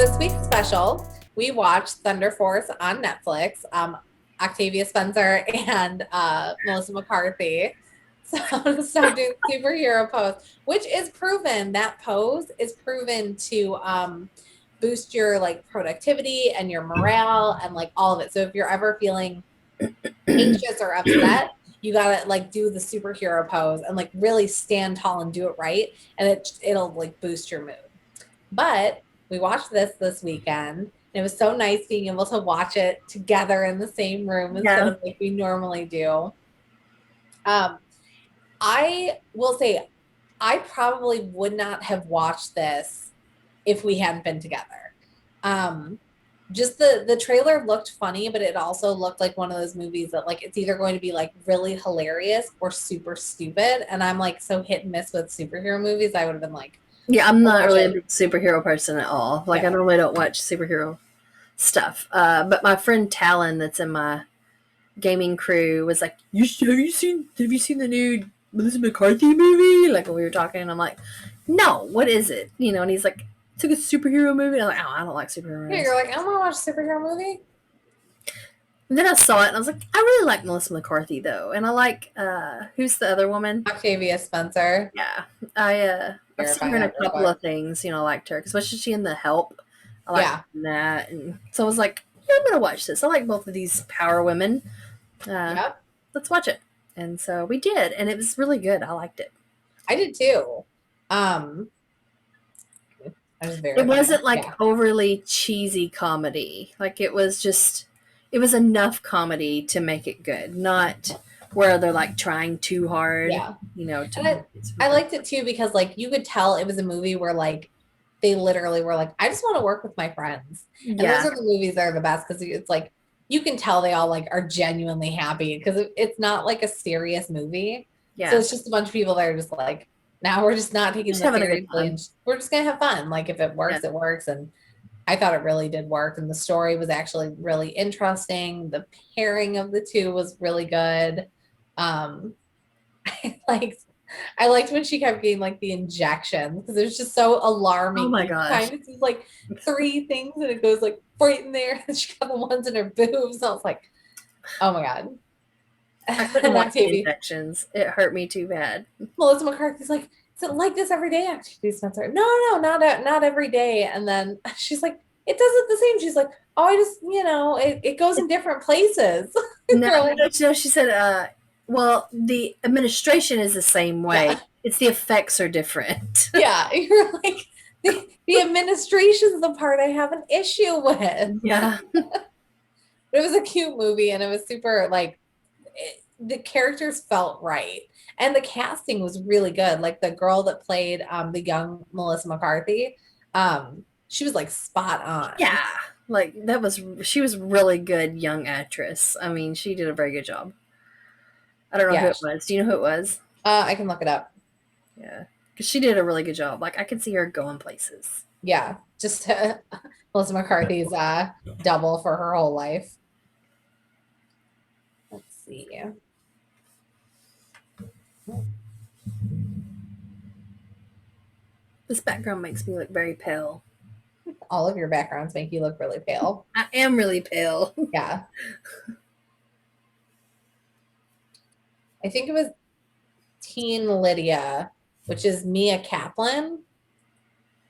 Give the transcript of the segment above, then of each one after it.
this week's special, we watched Thunder Force on Netflix. Octavia Spencer and Melissa McCarthy. So stop doing superhero pose, which is proven. That pose is proven to boost your like productivity and your morale and like all of it. So if you're ever feeling anxious or upset, you gotta like do the superhero pose and like really stand tall and do it right, and it'll like boost your mood. But we watched this weekend. And it was so nice being able to watch it together in the same room instead of like we normally do. Um, I will say I probably would not have watched this if we hadn't been together. Um, just the trailer looked funny, but it also looked like one of those movies that like it's either going to be like really hilarious or super stupid. And I'm like so hit and miss with superhero movies. I would have been like, yeah, I'm not really a big superhero person at all. Like yeah. I normally don't watch superhero stuff. But my friend Talon, that's in my gaming crew, was like, Have you seen the new Melissa McCarthy movie?" Like when we were talking, and I'm like, "No, what is it?" And he's like, "It's like a superhero movie." I'm like, "Oh, I don't like superhero Yeah, movies." you're like, I want to watch a superhero movie. And then I saw it, and I was like, "I really like Melissa McCarthy, though," and I like who's the other woman? Octavia Spencer. Yeah, I've seen Verify her in a that real couple quick. of things. I liked her, especially she in The Help. I like Yeah. that, and so I was like, "Yeah, I'm gonna watch this. I like both of these power women. Uh, Yep. let's watch it." And so we did, and it was really good. I liked it. I did too. Um, I just It verified. wasn't like Yeah. overly cheesy comedy. Like it was enough comedy to make it good, not where they're like trying too hard. Yeah. And To I liked it too because like you could tell it was a movie where like they literally were like, I just want to work with my friends. And those yeah, are the movies that are the best because it's like you can tell they all like are genuinely happy because it's not like a serious movie. So yeah, it's just a bunch of people that are just like, now we're just not taking just this having a good seriously time. and we're just gonna have fun. Like if it Yeah, works, it works. And I thought it really did work. And the story was actually really interesting. The pairing of the two was really good. Um, I liked I liked when she kept getting like the injections because it was just so oh alarming my each gosh. time. It's just like three things and it goes like right in there. And she got the ones in her boobs. I was like, oh my God. I couldn't And watch the Octavia, injections. It hurt me too bad. Melissa McCarthy's like, is it like this every day? Actually, Spencer, no, no, not every day. And then she's like, it does it the same. She's like, oh, I just, it goes in different places. No, They're like, no, she said, well, the administration is the same way. yeah, It's the effects are different. yeah. You're like, the administration's the part I have an issue with. Yeah. It was a cute movie and it was super like the characters felt right and the casting was really good. Like the girl that played the young Melissa McCarthy, she was like spot on. Yeah. Like she was really good young actress. I mean, she did a very good job. I don't know who Yeah, it was. Do you know who it was? I can look it up. Yeah. Because she did a really good job. Like I could see her going places. Yeah, just Melissa McCarthy's double for her whole life. Let's see. This background makes me look very pale. All of your backgrounds make you look really pale. I am really pale. Yeah. I think it was Teen Lydia, which is Mia Kaplan.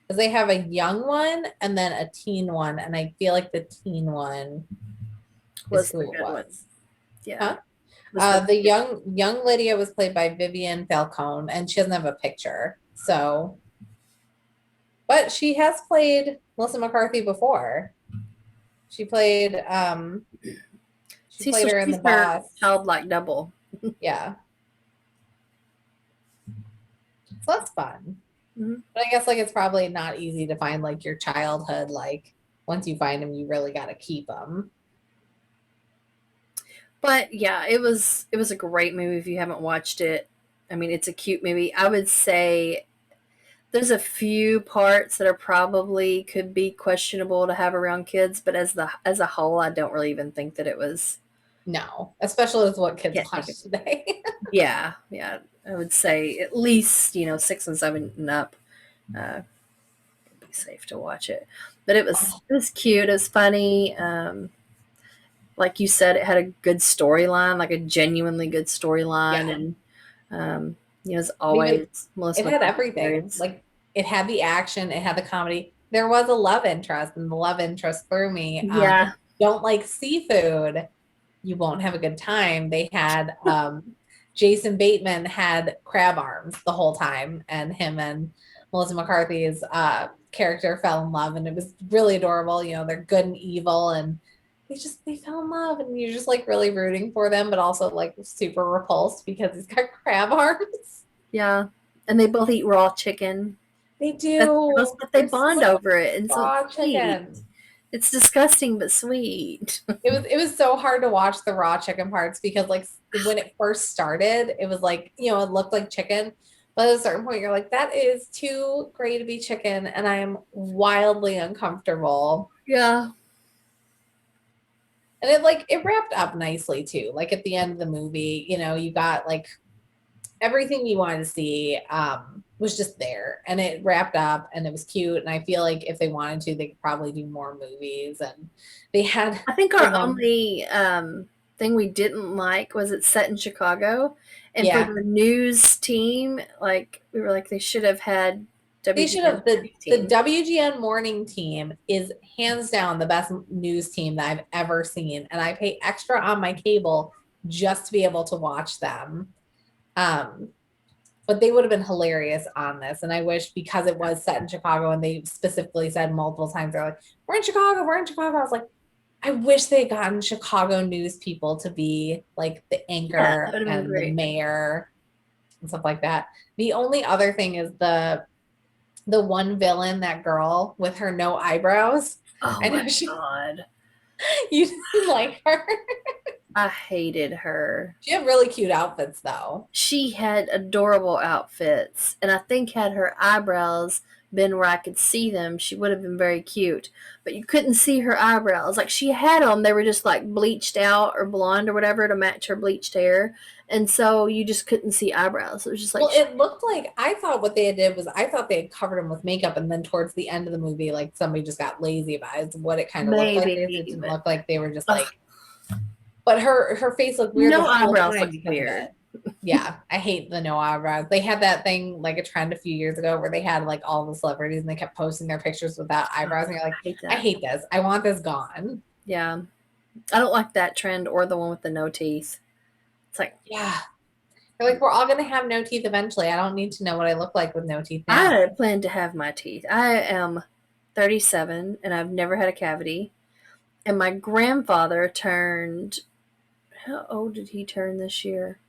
Because they have a young one and then a teen one, and I feel like the teen one is Was who the it good one. was. Yeah. Huh? Was the The young Lydia was played by Vivian Falcone, and she doesn't have a picture. So, but she has played Melissa McCarthy before. She played she See, so played her in she's The her Boss. childlike double. Yeah. So that's fun. Mhm. But I guess like it's probably not easy to find like your childhood. Like once you find them, you really got to keep them. But yeah, it was a great movie if you haven't watched it. I mean, it's a cute movie. I would say there's a few parts that are probably could be questionable to have around kids, but as a whole, I don't really even think that it was. No, especially with what kids Can't think of. watch today. Yeah, yeah. I would say at least 6 and 7 and up. Uh, safe to watch it. But it Oh, was cute. It was funny. Like you said, it had a good storyline, like a genuinely good storyline, yeah. and as And even always, Melissa it had McCarthy everything. hilarious. Like it had the action, it had the comedy. There was a love interest, and the love interest threw me. If Yeah, you don't like seafood, you won't have a good time. They had Jason Bateman had crab arms the whole time, and him and Melissa McCarthy's character fell in love, and it was really adorable. They're good and evil, and they fell in love, and you're just like really rooting for them, but also like super repulsed because he's got crab arms. yeah, and they both eat raw chicken. They That's gross, do. but they There's so bond much over it, and so it's raw sweet. chicken. It's disgusting but sweet. It was so hard to watch the raw chicken parts because like when it first started, it was like, it looked like chicken. But at a certain point, you're like, that is too gray to be chicken, and I am wildly uncomfortable. Yeah, And it wrapped up nicely too. Like at the end of the movie, you got like everything you wanted to see was just there, and it wrapped up, and it was cute. And I feel like if they wanted to, they could probably do more movies. And they had I think the our one, only thing we didn't like was it's set in Chicago, and for yeah, the news team, like we were like they should have had they should WGN have the team. WGN morning team is hands down the best news team that I've ever seen, and I pay extra on my cable just to be able to watch them. Um, but they would have been hilarious on this. And I wish, because it was set in Chicago and they specifically said multiple times, they're like, we're in Chicago, we're in Chicago. I was like, I wish they had gotten Chicago news people to be like the Yeah, that anchor would have been and the great. mayor and stuff like that. The only other thing is the one villain, that girl with her no eyebrows. Oh I my know god, you didn't like her. I hated her. She had really cute outfits though. She had adorable outfits, and I think had her eyebrows been where I could see them, she would have been very cute. But you couldn't see her eyebrows. Like she had them, they were just like bleached out or blonde or whatever to match her bleached hair, and so you just couldn't see eyebrows. It was just like, Well, it looked like, I thought what they did was, I thought they had covered him with makeup, and then towards the end of the movie, like somebody just got lazy about it. Is what it kind of looked like. It maybe, didn't but look like they were just ugh, like, but her face looked weird the no whole eyebrows time look because of weird. it. Yeah, I hate the no eyebrows. They had that thing, like a trend a few years ago, where they had like all the celebrities and they kept posting their pictures without eyebrows, and you're I like, hate I that. hate this. I want this gone. Yeah, I don't like that trend or the one with the no teeth. It's like Yeah. They're like, we're all gonna have no teeth eventually. I don't need to know what I look like with no teeth now. I plan to have my teeth. I am 37 and I've never had a cavity. And my grandfather turned, how old did he turn this year?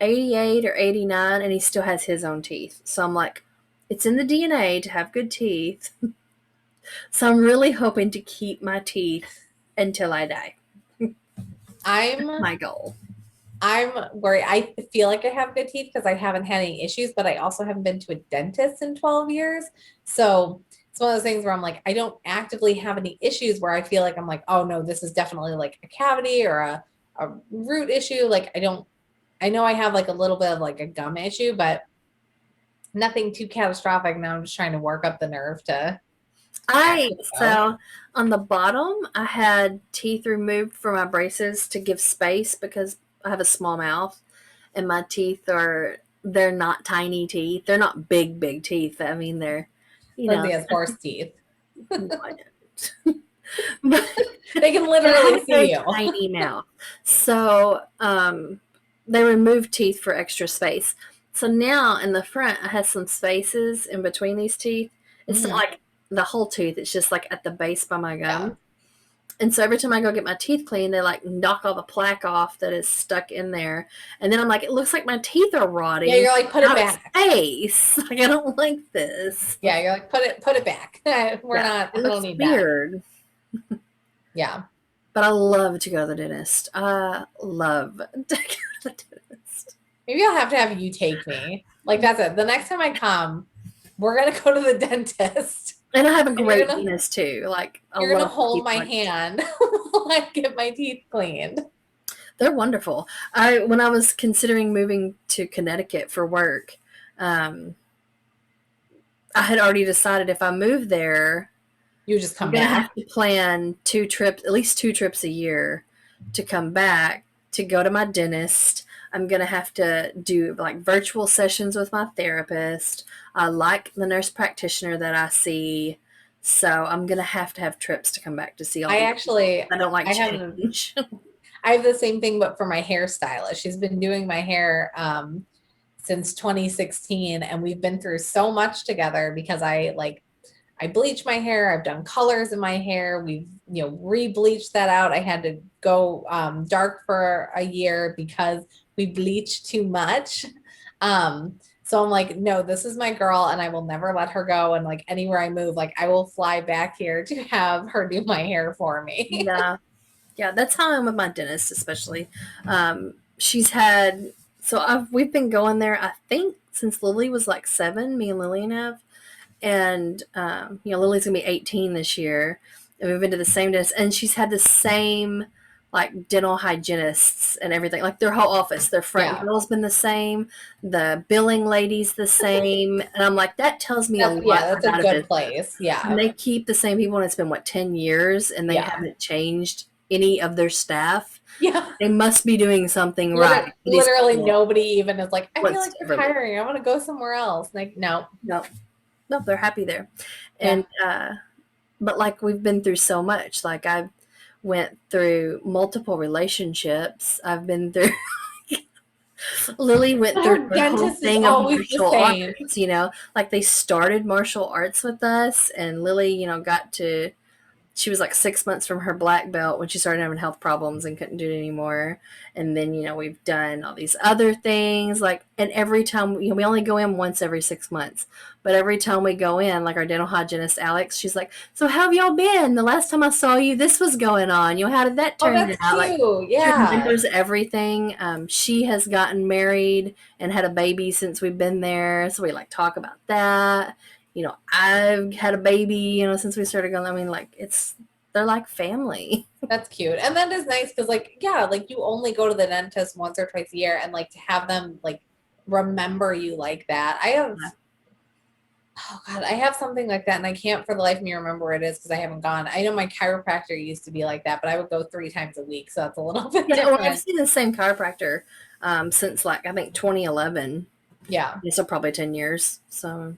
88 or 89, and he still has his own teeth. So I'm like, it's in the DNA to have good teeth. So I'm really hoping to keep my teeth until I die. I'm My goal. I'm worried. I feel like I have good teeth because I haven't had any issues, but I also haven't been to a dentist in 12 years. So it's one of those things where I'm like, I don't actively have any issues where I feel like I'm like, oh no, this is definitely like a cavity or a root issue. Like I know I have like a little bit of like a gum issue, but nothing too catastrophic. Now I'm just trying to work up the nerve to actually go. So on the bottom, I had teeth removed from my braces to give space because I have a small mouth, and my teeth they're not tiny teeth. They're not big teeth. I mean, they're you know Lindsay has horse teeth. no, I don't. But They can I have literally a see very you. tiny mouth, so they removed teeth for extra space. So now in the front, I have some spaces in between these teeth. It's not Mhm. like the whole tooth; it's just like at the base by my Yeah. gum. And so every time I go get my teeth cleaned, they like knock all the plaque off that is stuck in there. And then I'm like, it looks like my teeth are Yeah, rotting you're like, put it out of back. space. Like I don't like this. Yeah, you're like, put it back. We're Yeah, not, it I don't looks need that. weird. Yeah. But I love to go to the dentist. I love to go to the dentist. Maybe I'll have to have you take me. Like that's it. The next time I come, we're gonna go to the dentist. And I have a And you're great gonna dentist too. Like I you're gonna love to hold keep my my teeth. hand while I get my teeth cleaned. They're wonderful. I when I was considering moving to Connecticut for work, um, I had already decided if I move there, You just I'm come gonna back. have to plan 2 trips, at least 2 trips a year, to come back to go to my dentist. I'm gonna have to do like virtual sessions with my therapist. I like the nurse practitioner that I see, so I'm gonna have to have trips to come back to see all I these people. actually I don't like I have change. I have the same thing, but for my hairstylist. She's been doing my hair since 2016, and we've been through so much together because I bleach my hair. I've done colors in my hair. We've, re-bleached that out. I had to go dark for a year because we bleached too much. So I'm like, no, this is my girl, and I will never let her go. And like anywhere I move, like I will fly back here to have her do my hair for me. Yeah, yeah, that's how I am with my dentist, especially. She's had we've been going there. I think since Lily was like 7, me and Lillian have, and Lily's gonna be 18 this year, and we've been to the same dentist, and she's had the same like dental hygienists and everything, like their whole office, their front Yeah, girl's been the same, the billing lady's the same, and I'm like, that tells me a lot that's a about a good business. place. And Yeah, they keep the same people, and it's been what, 10 years, and they yeah, haven't changed any of their staff. yeah. They must be doing something right for these Literally people nobody even is like, I feel wants like to you're ever leave. hiring. I want to go somewhere else. Like, no, No, no, they're happy there. yeah. And but like we've been through so much. Like I've went through multiple relationships. I've been through Lily went through Our the whole dentist is thing of always the martial same. arts, like they started martial arts with us, and Lily, got to she was like 6 months from her black belt when she started having health problems and couldn't do it anymore. And then, we've done all these other things. Like, and every time, we only go in once every 6 months. But every time we go in, like our dental hygienist, Alex, she's like, so how have y'all been? The last time I saw you, this was going on. How did that Oh, turn that's out? Like, cute. she Yeah. remembers everything. She has gotten married and had a baby since we've been there. So we like talk about that. I've had a baby, since we started going. I mean, like, they're like family. That's cute. And that is nice because, like, yeah, like you only go to the dentist once or twice a year, and like to have them like remember you like that. Oh God, I have something like that, and I can't for the life of me remember where it is because I haven't gone. I know my chiropractor used to be like that, but I would go 3 times a week, so that's a little bit Yeah, well, I've different. seen the same chiropractor since like I think 2011. Yeah. Yeah, so probably 10 years. So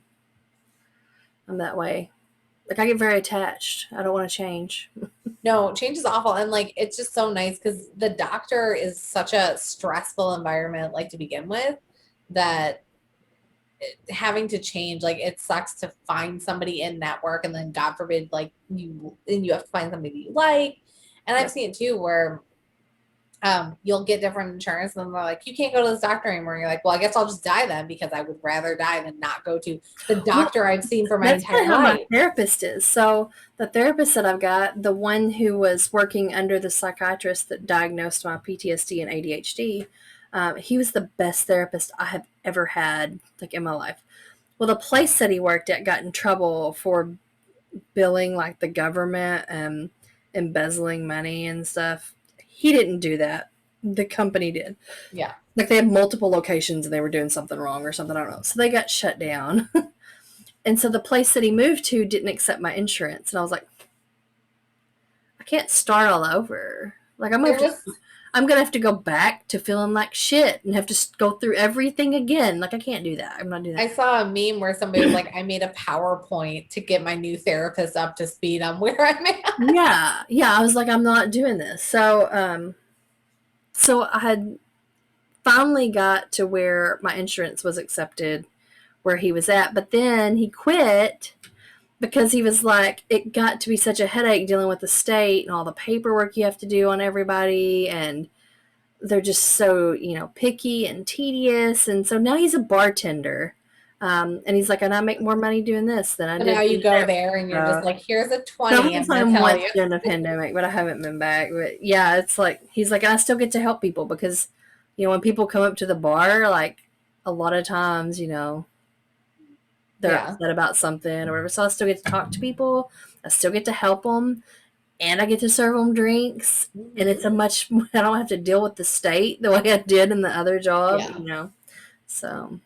I'm that way. Like I get very attached. I don't want to change. No, change is awful. And like it's just so nice because the doctor is such a stressful environment, like to begin with, that having to change, like it sucks to find somebody in network and then God forbid, like you have to find somebody you like. And I've Yep. seen it too where you'll get different insurance and then they're like, you can't go to this doctor anymore. You're like, well, I guess I'll just die then because I would rather die than not go to the Well, doctor I've seen for my that's kind entire of how my life. therapist is. So the therapist that I've got, the one who was working under the psychiatrist that diagnosed my PTSD and ADHD, he was the best therapist I have ever had, like in my life. Well, the place that he worked at got in trouble for billing like the government and embezzling money and stuff. He didn't do that. The company did. Yeah. Like they had multiple locations and they were doing something wrong or something. I don't know. So they got shut down. And so the place that he moved to didn't accept my insurance. And I was like, I can't start all over. Like There was I'm gonna have to go back to feeling like shit and have to go through everything again. Like I can't do that. I'm not doing I that. saw a meme where somebody was like, I made a PowerPoint to get my new therapist up to speed on where I'm at. Yeah, yeah. I was like, I'm not doing this. So I had finally got to where my insurance was accepted where he was at, but then he quit because he was like, it got to be such a headache dealing with the state and all the paperwork you have to do on everybody, and they're just so picky and tedious. And so now he's a bartender, and he's like, and I make more money doing this than I And now did you doing go that. there and you're just like, here's a So 20, I've I'm gonna him tell once you. during the pandemic, but I haven't been back. But yeah, it's like he's like, and I still get to help people because, when people come up to the bar, like a lot of times, they're Yeah. upset about something or whatever. So I still get to talk to people. I still get to help them, and I get to serve them drinks. And it's I don't have to deal with the state the way I did in the other job, Yeah. So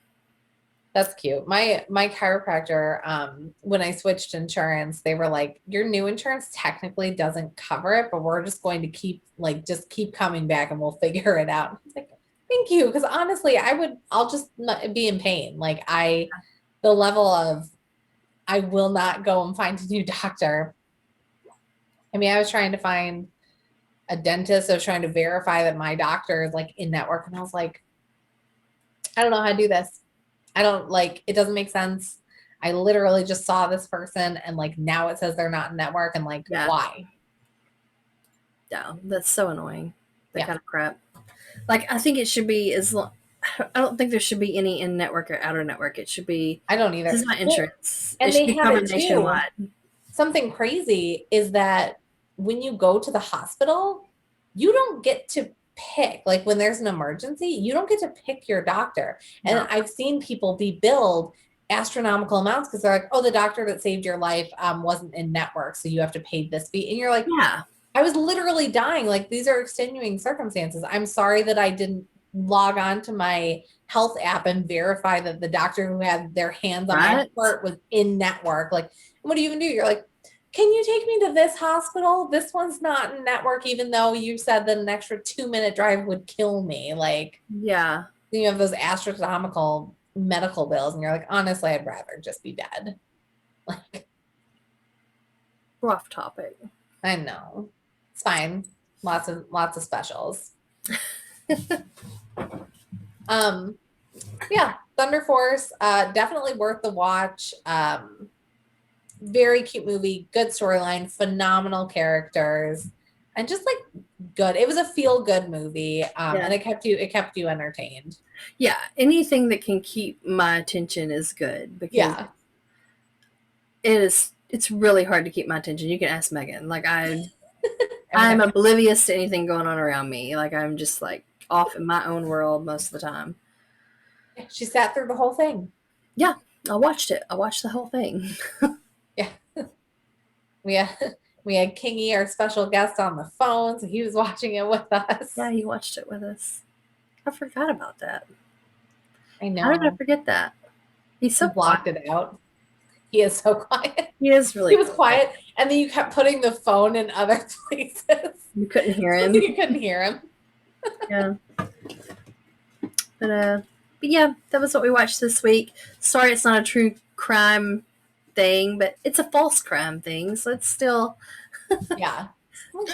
That's cute. My chiropractor, when I switched insurance, they were like, your new insurance technically doesn't cover it, but we're just going to just keep coming back and we'll figure it out. I was like, thank you. Because honestly, I'll just not be in pain. The level of, I will not go and find a new doctor. I mean, I was trying to find a dentist. I was trying to verify that my doctor is like in network. And I was like, I don't know how to do this. I don't like, it doesn't make sense. I literally just saw this person and like now it says they're not in network and like, Yeah. why? Yeah, that's so annoying. That Yeah. kind of crap. Like, I think it should be I don't think there should be any in network or outer network. It should be, I don't either. this is my insurance. And it should they be have covered it too. nationwide. Something crazy is that when you go to the hospital, you don't get to pick, like when there's an emergency, you don't get to pick your doctor. And No. I've seen people be billed astronomical amounts because they're like, oh, the doctor that saved your life wasn't in network, so you have to pay this fee. And you're like, Yeah. I was literally dying. Like, these are extenuating circumstances. I'm sorry that I didn't log on to my health app and verify that the doctor who had their hands on my heart was in network. Like, what do you even do? You're like, can you take me to this hospital? This one's not in network, even though you said that an extra 2-minute drive would kill me. Like, yeah. You have those astronomical medical bills, and you're like, honestly, I'd rather just be dead. Like, rough topic. I know. It's fine. Lots of specials. Yeah, Thunder Force, definitely worth the watch. Very cute movie, good storyline, phenomenal characters, and just like good. It was a feel good movie, and it kept you entertained. Yeah, anything that can keep my attention is good because it's really hard to keep my attention. You can ask Megan. Like I'm oblivious to anything going on around me. Like I'm just like off in my own world most of the time. She sat through the whole thing. Yeah, I watched it. I watched the whole thing. Yeah. We had Kingy, our special guest, on the phone, so he was watching it with us. Yeah, he watched it with us. I forgot about that. I know. How did I forget that? He's so blocked it out. He is so quiet. He is really. He was quiet, and then you kept putting the phone in other places. You couldn't hear him. You couldn't hear him. Yeah. But yeah, that was what we watched this week. Sorry, it's not a true crime thing, but it's a false crime thing, so it's still. Yeah.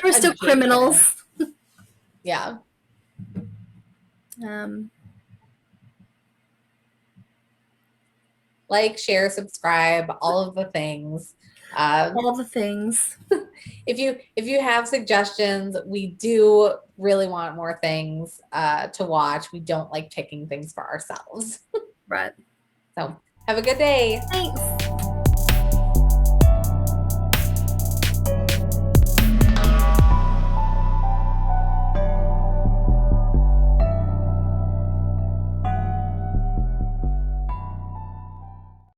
We're still criminals. Yeah. Like, share, subscribe, all of the things. All the things. If you have suggestions, we do really want more things to watch. We don't like picking things for ourselves. Right. So have a good day. Thanks.